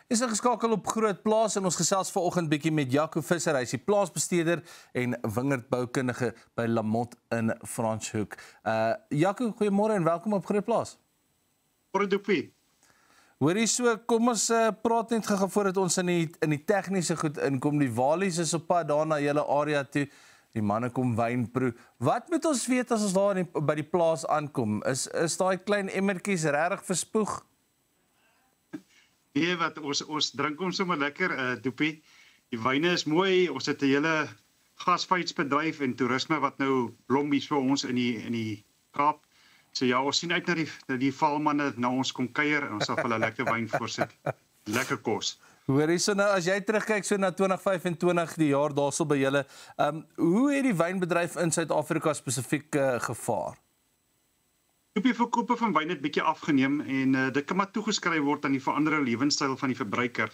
Is geskakel op Groot Plaas en ons gesels vanoggend bietjie met Jaco Visser, hy is die plaasbestuurder en wingerdboukundige by Lamont in Franschhoek. Jaco, goeiemôre en welkom op Groot Plaas. Môre Dopie. Hoorie so, kom ons praat net gou voordat ons in die tegniese goed inkom. Die walies is op pad daar na julle area toe. Die manne kom wyn proe. Wat moet ons weet as ons daar by die plaas aankom? Is daai klein emmertjies regtig verspoeg? Nee, wat ons drink ons sommer lekker, Dopie. Die wyne is mooi. Ons het 'n hele gasvryheidsbedryf en toerisme wat nou blom hier vir ons in die Kaap. So ja, ons sien uit na die valmanne na ons kom kuier en ons sal hulle lekker wyn voorsit. Lekker kos. Hoorie, so nou as jy terugkyk so na 2025 die jaar daarso by julle, hoe het die wynbedryf in Suid-Afrika spesifiek gevaar? Die verkope van wyn het bietjie afgeneem en dit kan maar toegeskryf word aan die veranderde lewenstyl van die verbruiker.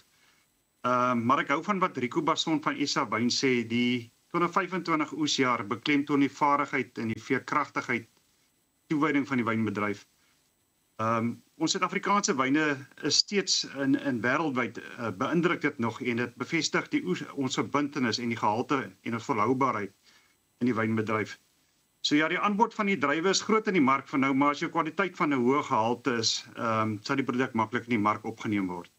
Maar ek hou van wat Rico Basson van SA Wyn sê, die 2025 oesjaar beklemtoon die vaardigheid en die veerkragtigheid toewyding van die wynbedryf. Ons Suid-Afrikaanse wyne is steeds in wêreldwyd beïndruk dit nog en dit bevestig ons verbintenis en die gehalte en ons volhoubaarheid in die wynbedryf. So ja, die aanbod van die druiwe is groot in die mark van nou, maar as jou kwaliteit van 'n hoë gehalte is, sal die produk maklik in die mark opgeneem word.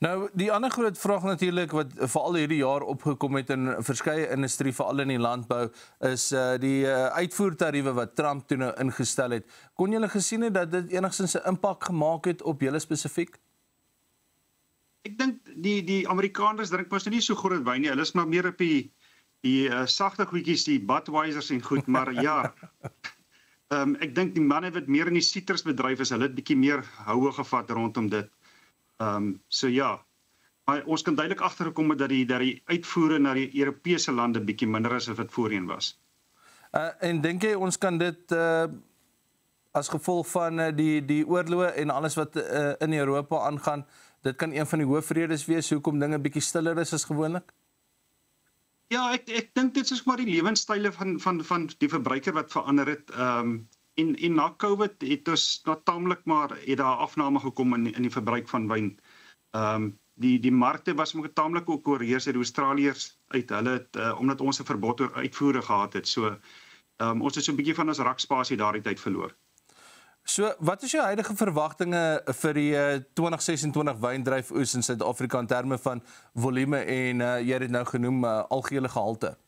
Nou, die ander groot vraag natuurlik wat veral hierdie jaar opgekom het in verskeie industrie, veral in die landbou, is die uitvoertariewe wat Trump toe nou ingestel het. Kon julle gesien het dat dit enigstens 'n impak gemaak het op julle spesifiek? Ek dink die Amerikaners drink mos nie so groot wyn nie. Hulle is maar meer op die sagte goedjies, die Budweisers en goed, maar ja. Ek dink die manne wat meer in die sitrusbedryf is, hulle het bietjie meer houe gevat rondom dit. So ja, maar ons kan duidelik agtergekom het dat die uitvoere na die Europese lande bietjie minder as wat voorheen was. En dink jy ons kan dit as gevolg van die oorloë en alles wat in Europa aangaan, dit kan een van die hoofredes wees hoekom dinge bietjie stiller is as gewoonlik? Ja, ek dink dit is maar die lewenstyle van die verbruiker wat verander het. En na COVID het ons taamlik maar het daar afname gekom in die verbruik van wyn. Die markte was maar taamlik ook oorheers deur die Australiërs uit. Hulle het omdat ons 'n verbod oor uitvoere gehad het. So ons het so 'n bietjie van ons rakspasie daardie tyd verloor. So, wat is jou huidige verwagtinge vir die 2026 wyndryfoes in Suid-Afrika in terme van volume en jy het dit nou genoem algehele gehalte?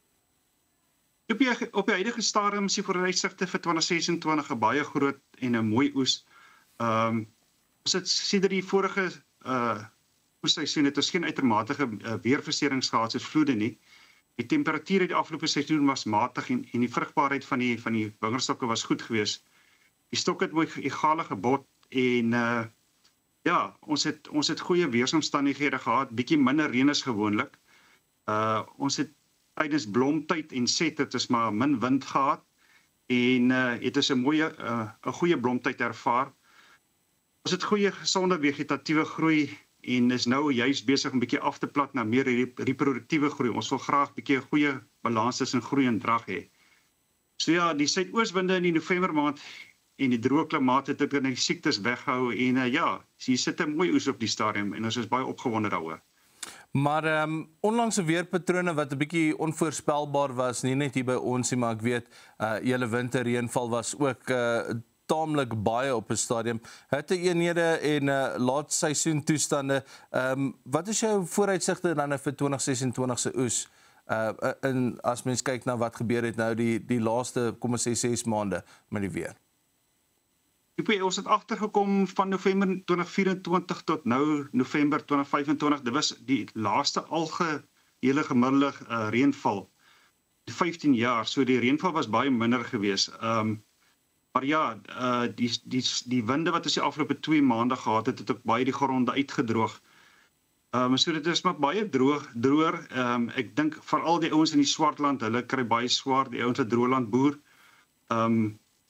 Op die huidige stadium is die vooruitsigte vir 2026 'n baie groot en 'n mooi oes. Ons het sedert die vorige oesseisoen het ons geen uitermate weerverserings gehad soos vloede nie. Die temperatuur die afgelope seisoen was matig en die vrugbaarheid van die wingerdstokke was goed geweest. Die stokke het mooi egale gebot en ja, ons het goeie weeromstandighede gehad, bietjie minder reën as gewoonlik. Ons het tydens blomtyd en set het is maar min wind gehad en het is 'n goeie blomtyd ervaar. Ons het goeie gesonde vegetatiewe groei en is nou juist besig om bietjie af te plat na meer reproduktiewe groei. Ons wil graag bietjie 'n goeie balans tussen groei en drag hê. So ja, die suidooswinde in die November maand en die droë klimaat het dit die siektes weghou en ja, hier sit 'n mooi oes op die stadium en ons is baie opgewonde daaroor. Maar onlangse weerpatrone wat 'n bietjie onvoorspelbaar was, nie net hier by ons nie, maar ek weet julle winterreënval was ook taamlik baie op 'n stadium. Hitteeenhede en laat seisoen toestande. Wat is jou vooruitsigte dan vir 2026 se oes? En as mens kyk na wat gebeur het nou die laaste, kom ons sê 6 maande met die weer. Ons het agtergekom van November 2024 tot nou November 2025. Dit was die laaste algehele gemiddelde reënval in 15 jaar. So die reënval was baie minder geweest. Maar ja, die winde wat ons die afgelope 2 maande gehad het, het ook baie die gronde uitgedroog. So dit is maar baie droër. Ek dink veral die ouens in die Swartland, hulle kry baie swaar, die ouens wat droëland boer.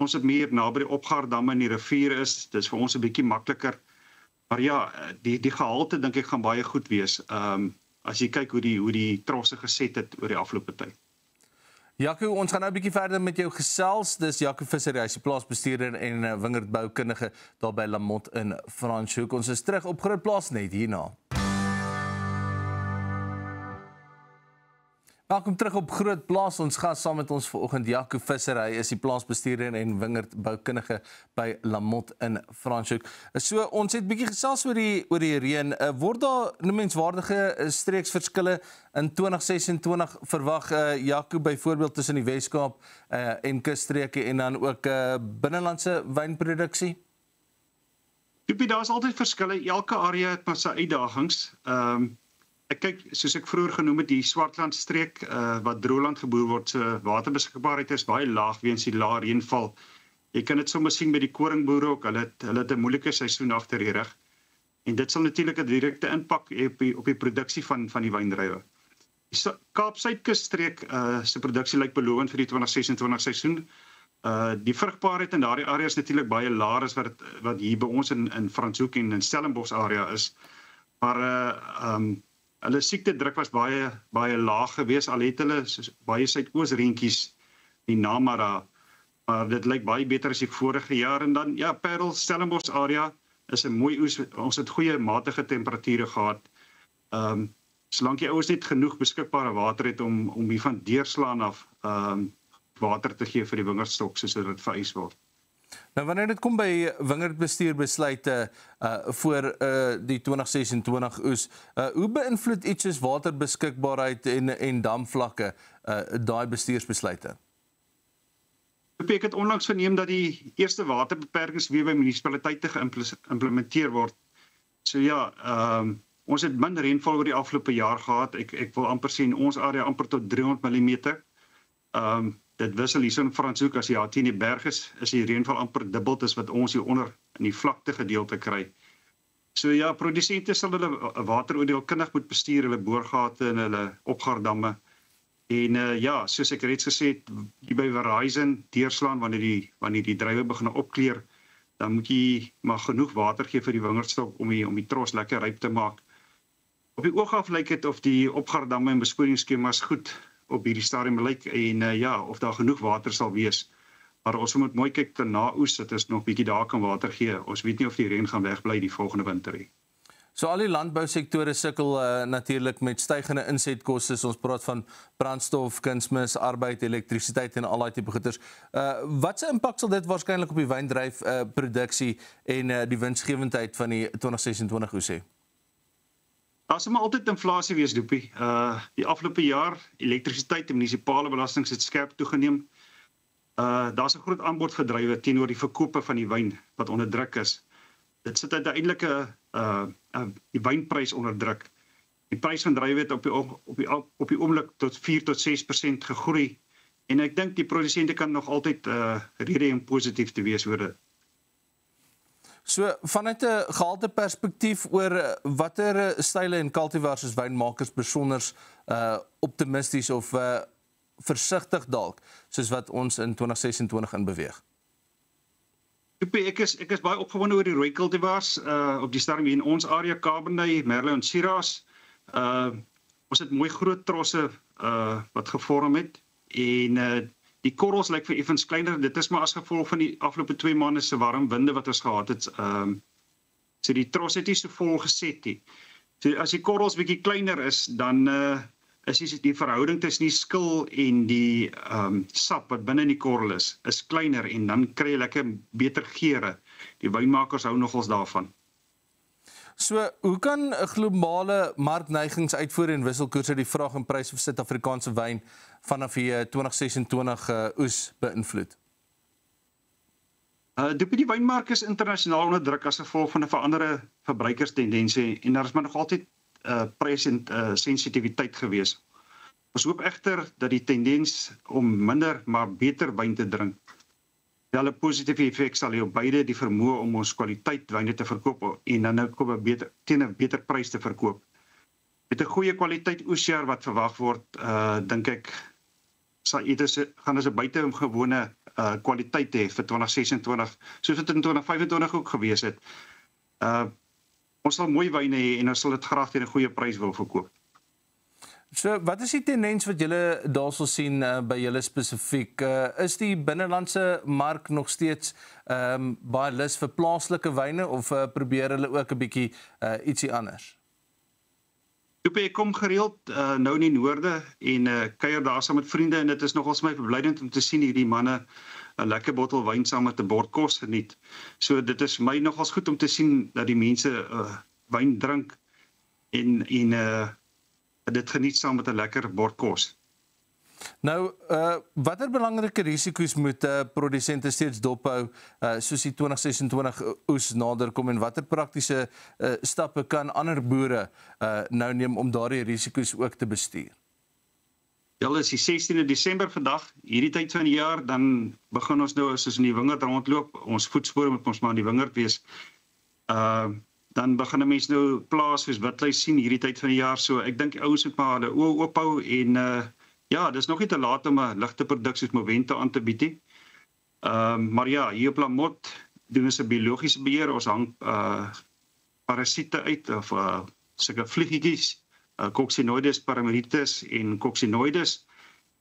Ons het meer naby die opgaardamme en die rivier is, dis vir ons 'n bietjie makliker. Maar ja, die gehalte dink ek gaan baie goed wees. As jy kyk hoe die trosse geset het oor die afgelope tyd. Jaco, ons gaan nou 'n bietjie verder met jou gesels. Dis Jaco Visser, hy is die plaasbestuurder en wingerdboukundige daar by Lamont in Franschhoek. Ons is terug op Groot Plaas net hierna. Welkom terug op Groot Plaas. Ons gas saam met ons vanoggend Jaco Visser. Hy is die plaasbestuurder en wingerdboukundige by Lamotte in Franschhoek. So ons het bietjie gesels oor die reën. Word daar noemenswaardige streeksverskille in 2026 verwag, Jaco, byvoorbeeld tussen die Weskaap en kusstreke en dan ook binnelandse wynproduksie? Daar is altyd verskille. Elke area het maar sy uitdagings. Ek kyk, soos ek vroeër genoem het, die Swartlandstreek wat droëland geboer word, se waterbeskikbaarheid is baie laag weens die lae reënval. Jy kan dit sommer sien by die koringboere ook, hulle het 'n moeilike seisoen agter die rug. En dit sal natuurlik 'n direkte impak hê op die produksie van die wyndruiwe. Die Kaap-Suidkusstreek se produksie lyk belovend vir die 2026 seisoen. Die vrugbaarheid in daardie area is natuurlik baie laer as wat hier by ons in Franschhoek en in Stellenbosch area is. Maar hulle siektedruk was baie laag geweest, al het hulle baie suidoosreentjies die Namara, maar dit lyk baie beter as die vorige jaar. En dan, ja, Parel, Stellenbosch area is 'n mooi oes, ons het goeie matige temperature gehad. Solank die ouens net genoeg beskikbare water het om hier van deurslaan af water te gee vir die wingerdstok soos dit vereis word. Nou, wanneer dit kom by wingerdbestuurbesluite voor die 2026 oes, hoe beïnvloed iets soos waterbeskikbaarheid en damvlakke daai bestuursbesluite? Ek het onlangs verneem dat die eerste waterbeperkings weer by munisipaliteite geïmplementeer word. So ja, ons het min reënval oor die afgelope jaar gehad. Ek wil amper sê in ons area amper tot 300 mm. Dit wissel hier so in Franschhoek, as jy teen die berg is die reënval amper dubbel as wat ons hier onder in die vlakte gedeelte kry. So ja, produsente sal hulle wateroordeelkundig moet bestuur, hulle boorgate en hulle opgaardamme. En ja, soos ek reeds gesê het, hier by Verizon deurslaan wanneer die druiwe begin opkleur, dan moet jy maar genoeg water gee vir die wingerdstok om die tros lekker ryp te maak. Op die oog af lyk dit of die opgaardamme en besproeiingsskemas goed op hierdie stadium lyk en ja, of daar genoeg water sal wees. Maar ons moet mooi kyk na oes, dat ons nog bietjie daar kan water gee. Ons weet nie of die reën gaan wegbly die volgende winter nie. So al die landbousektore sukkel natuurlik met stygende insetkoste. Ons praat van brandstof, kunsmis, arbeid, elektrisiteit en al daai tipe goeders. Wat se impak sal dit waarskynlik op die wyndryfproduksie en die winsgewendheid van die 2026 oes hê? Daar sal maar altyd inflasie wees, Doopie. Die afgelope jaar, elektrisiteit en munisipale belastings het skerp toegeneem. Daar's 'n groot aanbod vir druiwe teenoor die verkope van die wyn wat onder druk is. Dit sit uiteindelik die wynprys onder druk. Die prys van druiwe het op die oomblik tot 4 tot 6% gegroei. En ek dink die produsente kan nog altyd rede om positief te wees oor dit. So vanuit 'n gehalte perspektief oor watter style en cultivars is wynmakers besonders optimisties of versigtig dalk soos wat ons in 2026 in beweeg? Ek is baie opgewonde oor die rooi cultivars op die stadium hier in ons area, Cabernet, Merlot en Shiraz. Ons het mooi groot trosse wat gevorm het en die korrels lyk vir effens kleiner. Dit is maar as gevolg van die afgelope 2 maande se warm winde wat ons gehad het. So die tros het nie so vol geset nie. So as die korrels bietjie kleiner is, dan is die verhouding tussen die skil en die sap wat binne in die korrel is kleiner en dan kry jy lekker beter geure. Die wynmakers hou nogals daarvan. So, hoe kan globale markneigings, uitvoer en wisselkoerse die vraag en prys vir Suid-Afrikaanse wyn vanaf die 2026 oes beïnvloed? Die wynmark is internasionaal onder druk as gevolg van 'n veranderde verbruikerstendense en daar is maar nog altyd prys en sensitiwiteit gewees. Ons hoop egter dat die tendens om minder maar beter wyn te drink wel 'n positiewe effek sal hê op beide die vermoë om ons kwaliteit wyne te verkoop en dan ook teen 'n beter prys te verkoop. Met 'n goeie kwaliteit oesjaar wat verwag word, dink ek gaan ons 'n buitengewone kwaliteit hê vir 2026, soos dit in 2025 ook gewees het. Ons sal mooi wyne hê en ons sal dit graag teen 'n goeie prys wil verkoop. So, wat is die tendens wat julle daar sal sien by julle spesifiek? Is die binnelandse mark nog steeds baie lus vir plaaslike wyne of probeer hulle ook 'n bietjie ietsie anders? Ek kom gereeld nou in die noorde en kuier daar saam met vriende en dit is nogals my verblydend om te sien hierdie manne 'n lekker bottel wyn saam met 'n bord kos geniet. So dit is my nogals goed om te sien dat die mense wyn drink en dit geniet saam met 'n lekker bord kos. Nou, watter belangrike risiko's moet produsente steeds dophou soos die 2026 oes naderkom en watter praktiese stappe kan ander boere nou neem om daardie risiko's ook te bestuur? Ja, is die 16de Desember vandag, hierdie tyd van die jaar, dan begin ons nou soos in die wingerd rondloop, ons voetspore moet ons maar in die wingerd wees. Dan begin 'n mens nou plaas soos witluis sien hierdie tyd van die jaar, so ek dink ouens moet maar hulle oë oophou en ja, dis nog nie te laat om 'n ligte produk soos Movento aan te bied nie. Maar ja, hier op Lamot doen ons 'n biologiese beheer, ons hang parasiete uit of sulke vliegetjies, Coccinioides paramites en Coccinioides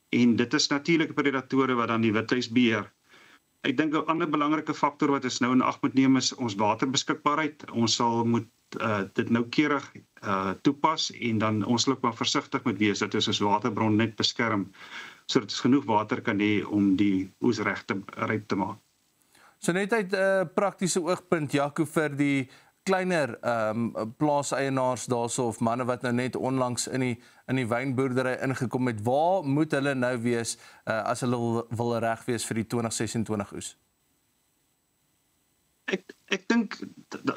en dit is natuurlike predatore wat dan die witluis beheer. Ek dink 'n ander belangrike faktor wat ons nou in ag moet neem is ons waterbeskikbaarheid. Ons sal moet dit noukeurig toepas en dan ons moet maar versigtig moet wees dat ons waterbron net beskerm sodat ons genoeg water kan hê om die oes ryp te maak. So net uit 'n praktiese oogpunt, Jaco, vir die kleiner plaaseienaars daarso of manne wat nou net onlangs in die wynboerdery ingekom het, waar moet hulle nou wees as hulle wil reg wees vir die 2026 oes? Ek dink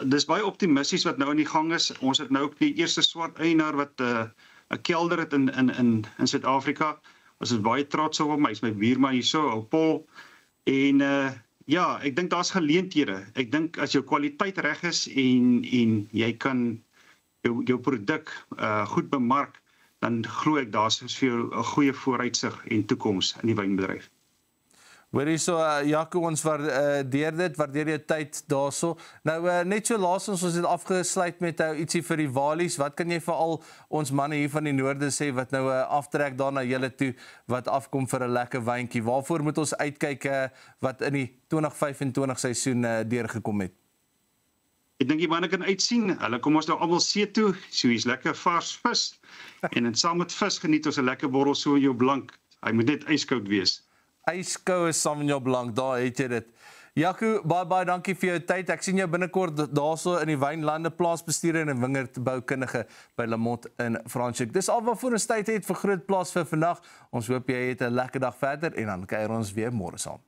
dis baie optimisties wat nou in die gang is. Ons het nou ook die eerste swart eienaar wat 'n kelder het in Suid-Afrika. Ons is baie trots op hom. Hy's my buurman hierso, Paul. En ja, ek dink daar's geleenthede. Ek dink as jou kwaliteit reg is en jy kan jou produk goed bemark, dan glo ek daar's vir jou 'n goeie vooruitsig en toekoms in die wynbedryf. Hoor hierso, Jaco, ons waardeer dit, waardeer jou tyd daarso. Nou, net so laasens, ons het afgesluit met ietsie vir die walies. Wat kan jy vir al ons manne hier van die noorde sê, wat nou aftrek daar na julle toe, wat afkom vir 'n lekker wyntjie? Waarvoor moet ons uitkyk wat in die 2025 seisoen deurgekom het? Ek dink die manne kan uitsien, hulle kom ons nou almal see toe, so hier's lekker vars vis, en saam met vis geniet ons 'n lekker bottel Sauvignon Blanc. Hy moet net yskoud wees. Yskoue Sauvignon Blanc, daar het jy dit. Jaco, baie dankie vir jou tyd. Ek sien jou binnekort daarso in die wynlande, plaasbestuurder en wingerdboukundige by Lamot in Franschhoek. Dis al waarvoor ons tyd het vir Groot Plaas vir vandag. Ons hoop jy het 'n lekker dag verder en dan kuier ons weer môre saam.